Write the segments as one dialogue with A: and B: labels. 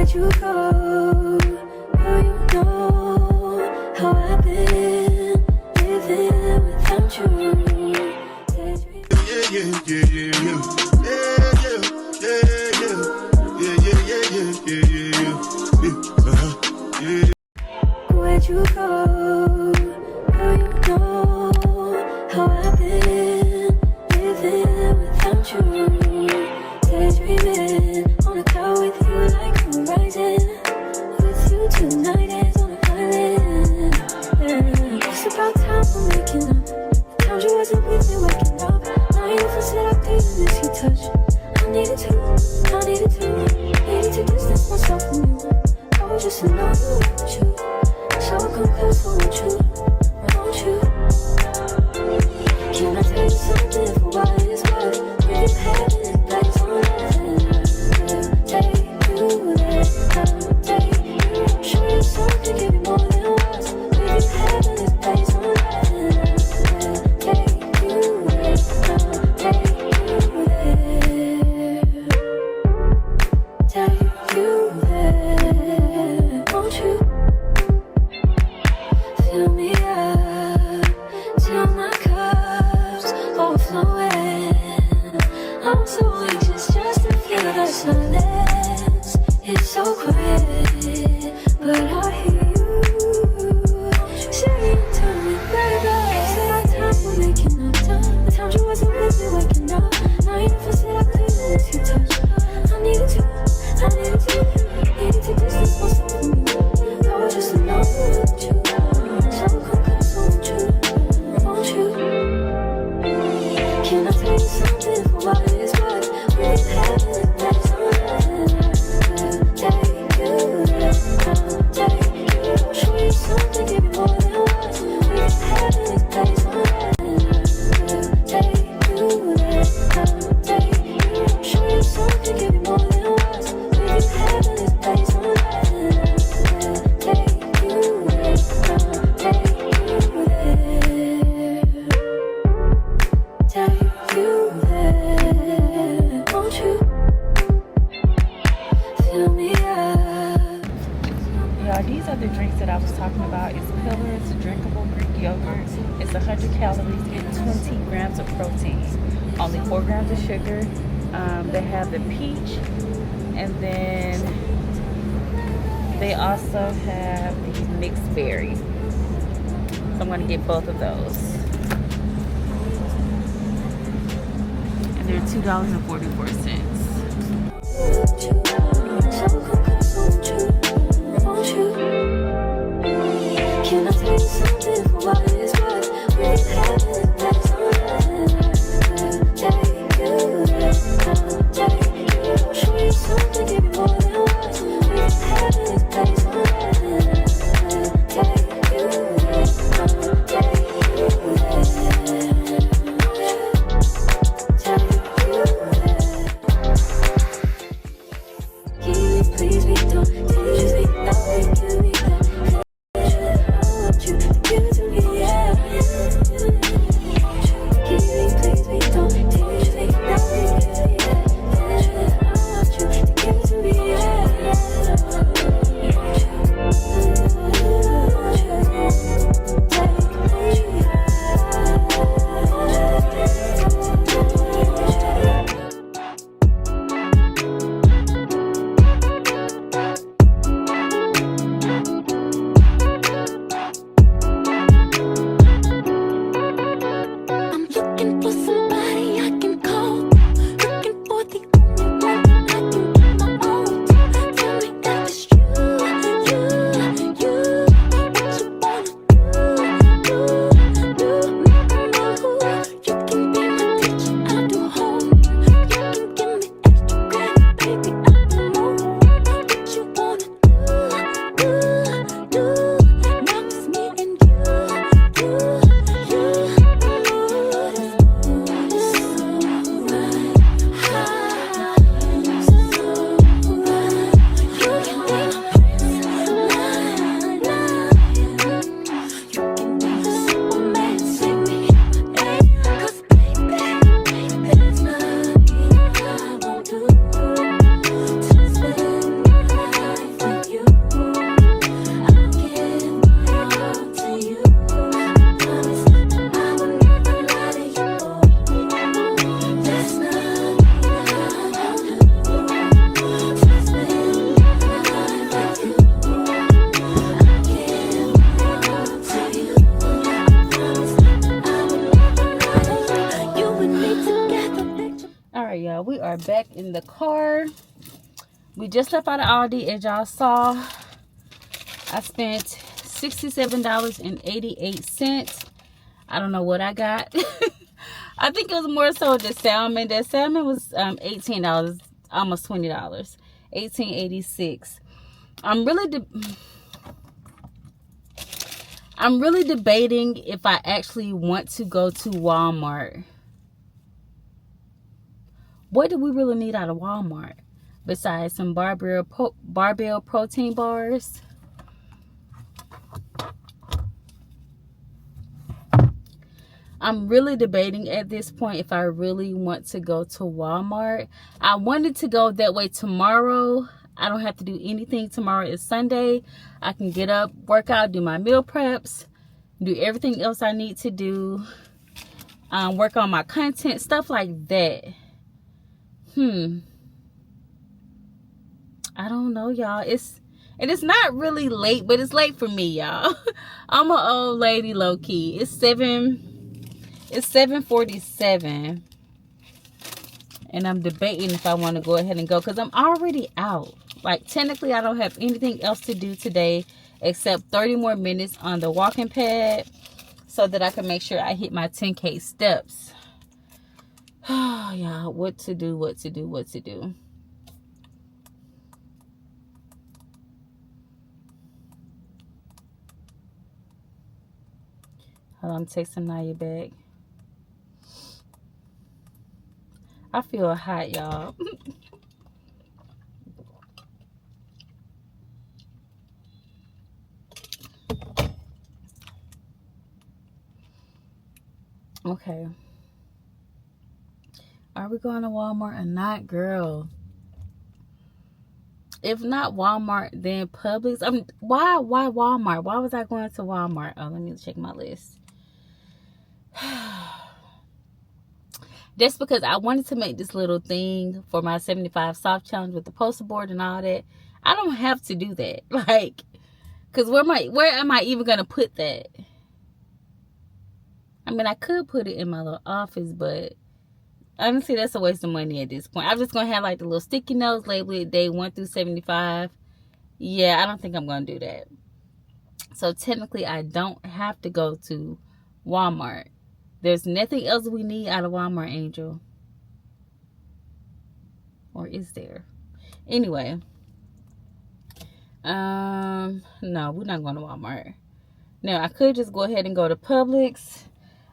A: Where'd you go? Girl, you know how I've been living without you. Where'd you go? Girl, you know how I've been living without you. Daydreaming on a cloud with you like a horizon. With you tonight is on an island. It's about time we're making up. The times you wasn't with me waking up. Now you never said I didn't miss your touch. I needed to distance myself from you. I was just in love with you. So come close, won't you? Won't you? Can I tell you something for what it's worth? We've had it place on earth. Take you there, I'll take you. Show you something, give you more than words. We've had it place on earth. Take you there, I'll take you there. Take you there, won't you? Fill me up till my cup's overflowing. I'm so anxious just to feel the silence. It's so quiet, but I hear you saying to me, baby. It's about time we're making up time. The times you wasn't with me waking up. Now you never said I couldn't miss your touch. I needed to distance myself from you. I was just alone with you. So come close, won't you? Can I tell you something for what it's worth? We've had it place on earth. Take you there, I'll take you. Show you something, give you more than words. We've had it place on earth. Take you there, I'll take you. Show you something, give you more than words. We've had it place on earth. Take you there, I'll take you there. Take you there, won't you? Fill me up.
B: Y'all, these are the drinks that I was talking about. It's Pillars drinkable Greek yogurt. It's 100 calories and 20 grams of protein. Only 4 grams of sugar. They have the peach, and then they also have the mixed berry. So I'm gonna get both of those. And they're $2.44.
A: Can I tell you something for what it's worth? We've had it place on earth. Take you there, I'll take you. Show you something, give you more than words. We've had it place on earth. Take you there, I'll take you there. Take you there.
B: in the car. We just left out of Aldi. As y'all saw, I spent $67.88. I don't know what I got. I think it was more so the salmon. The salmon was $18, almost $20. $18.86. I'm really debating if I actually want to go to Walmart. What do we really need out of Walmart besides some barbell protein bars? I'm really debating at this point if I really want to go to Walmart. I wanted to go that way tomorrow. I don't have to do anything tomorrow. It's Sunday. I can get up, work out, do my meal preps, do everything else I need to do, work on my content, stuff like that. I don't know, y'all. It's not really late, but it's late for me, y'all. I'm an old lady, low key. It's 7:47, and I'm debating if I want to go ahead and go because I'm already out. Like, technically, I don't have anything else to do today except 30 more minutes on the walking pad so that I can make sure I hit my 10K steps. Oh, y'all, what to do. Hold on, I'm texting Naya back. I feel hot, y'all. Okay. Are we going to Walmart or not, girl? If not Walmart, then Publix. Why Walmart? Why was I going to Walmart? Oh, let me check my list. That's because I wanted to make this little thing for my 75 soft challenge with the poster board and all that. I don't have to do that. Like, because where am I even going to put that? I mean, I could put it in my little office, but honestly, that's a waste of money at this point. I'm just going to have like the little sticky notes labeled day 1 through 75. Yeah, I don't think I'm going to do that. So technically, I don't have to go to Walmart. There's nothing else we need out of Walmart, Angel. Or is there? Anyway. No, we're not going to Walmart. Now, I could just go ahead and go to Publix.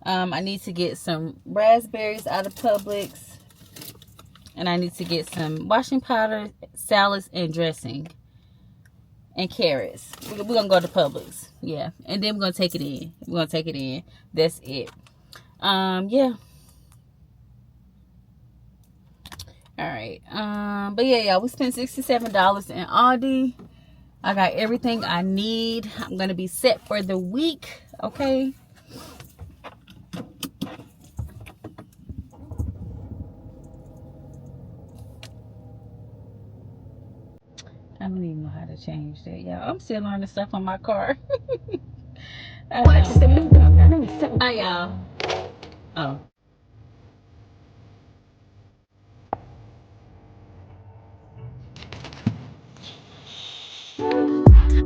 B: I need to get some raspberries out of Publix. And I need to get some washing powder, salads, and dressing. And carrots. We're going to go to Publix. Yeah. And then we're going to take it in. That's it. Yeah. Alright. But yeah, y'all. We spent $67 in Aldi. I got everything I need. I'm going to be set for the week. Okay. I don't even know how to change that, y'all. I'm still learning stuff on my car. Hi, y'all. Oh.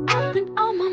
A: I've been on my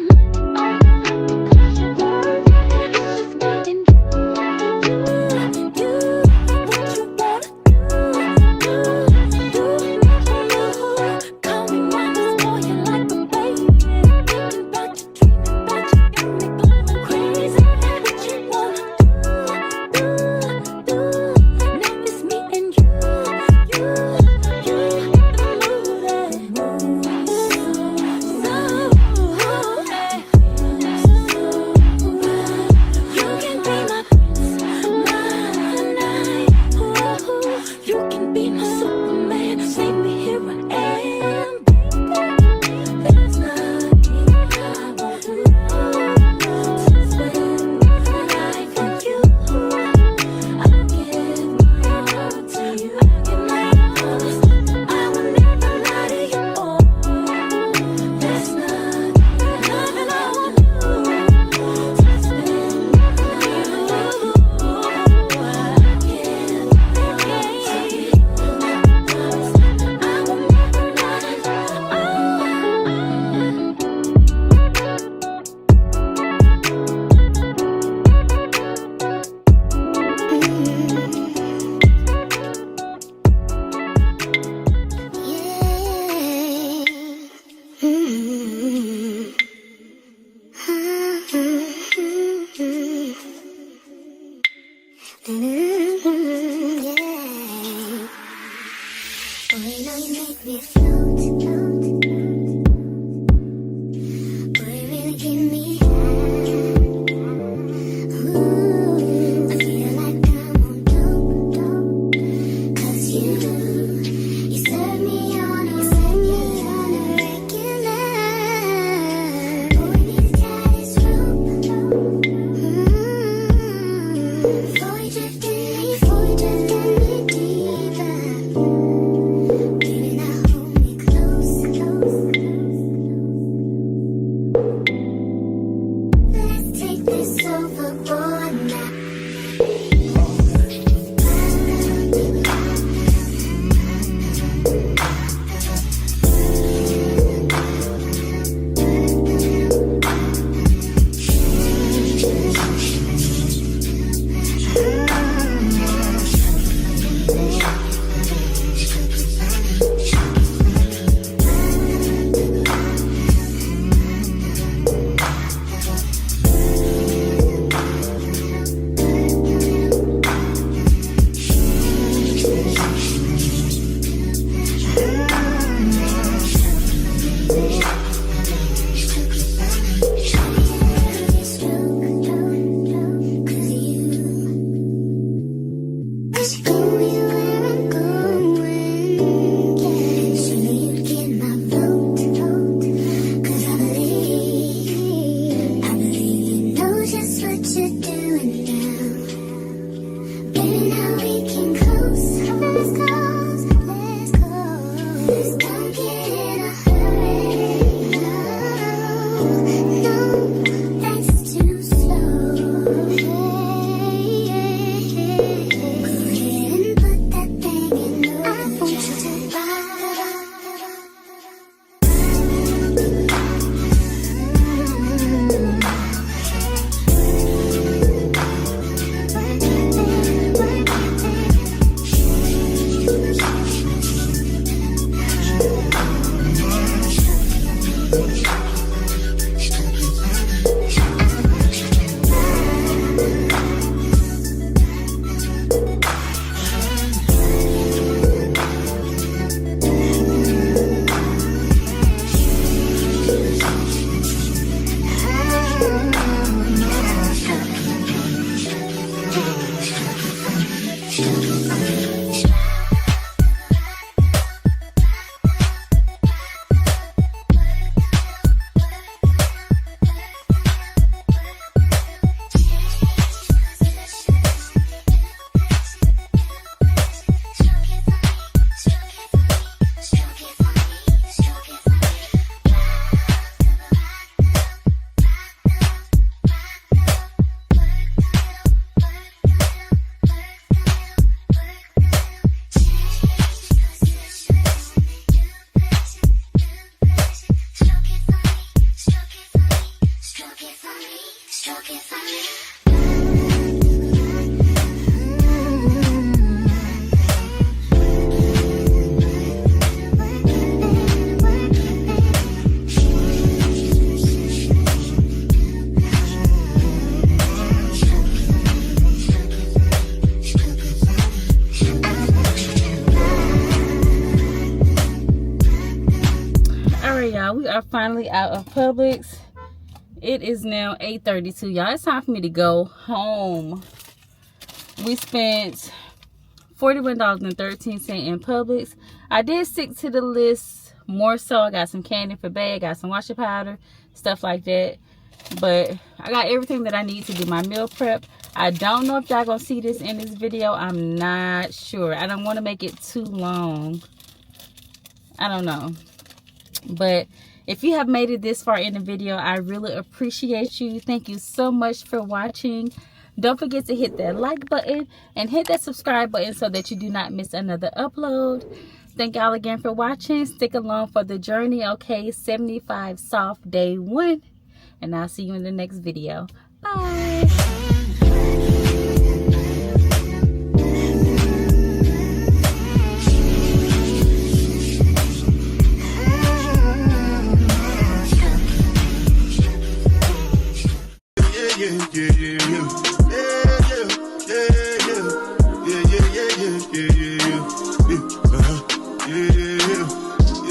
B: Alright, y'all, we are finally out of Publix. It is now 8:32, y'all. It's time for me to go home. We spent $41.13 in Publix. I did stick to the list more so. I got some candy for bag, got some washing powder, stuff like that. But I got everything that I need to do my meal prep. I don't know if y'all gonna see this in this video. I'm not sure. I don't want to make it too long. I don't know. But if you have made it this far in the video, I really appreciate you. Thank you so much for watching. Don't forget to hit that like button and hit that subscribe button so that you do not miss another upload. Thank y'all again for watching. Stick along for the journey. Okay, 75 soft day 1. And I'll see you in the next video. Bye.